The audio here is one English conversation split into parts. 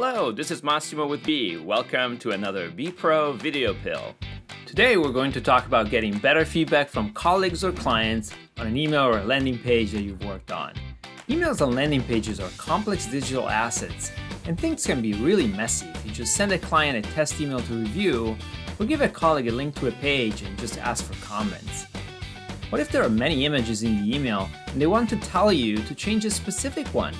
Hello, this is Massimo with Bee. Welcome to another Bee Pro video pill. Today we're going to talk about getting better feedback from colleagues or clients on an email or a landing page that you've worked on. Emails and landing pages are complex digital assets, and things can be really messy if you just send a client a test email to review or give a colleague a link to a page and just ask for comments. What if there are many images in the email and they want to tell you to change a specific one?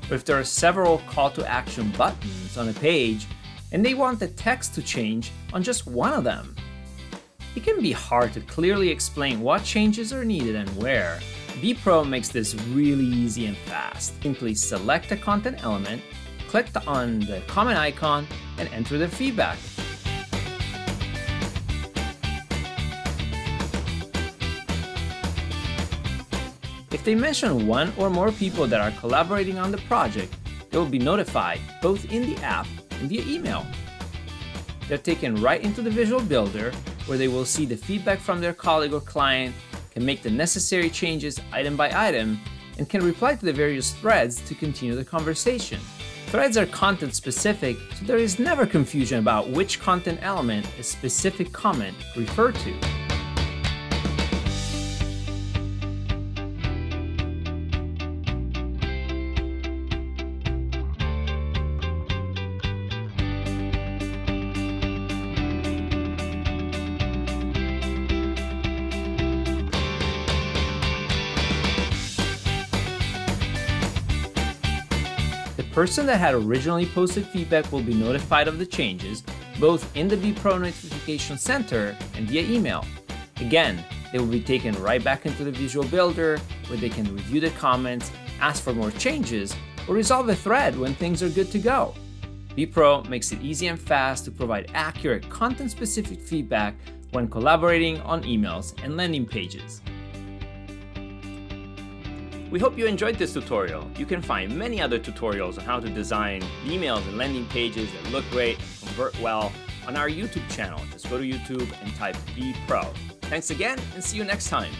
Or if there are several call to action buttons on a page and they want the text to change on just one of them? It can be hard to clearly explain what changes are needed and where. Bee Pro makes this really easy and fast. Simply select a content element, click on the comment icon, and enter the feedback. If they mention one or more people that are collaborating on the project, they will be notified both in the app and via email. They're taken right into the Visual Builder, where they will see the feedback from their colleague or client, can make the necessary changes item by item, and can reply to the various threads to continue the conversation. Threads are content specific, so there is never confusion about which content element a specific comment referred to. The person that had originally posted feedback will be notified of the changes, both in the Bee Pro Notification Center and via email. Again, they will be taken right back into the Visual Builder, where they can review the comments, ask for more changes, or resolve a thread when things are good to go. Bee Pro makes it easy and fast to provide accurate content-specific feedback when collaborating on emails and landing pages. We hope you enjoyed this tutorial. You can find many other tutorials on how to design emails and landing pages that look great and convert well on our YouTube channel. Just go to YouTube and type Bee Pro. Thanks again, and see you next time.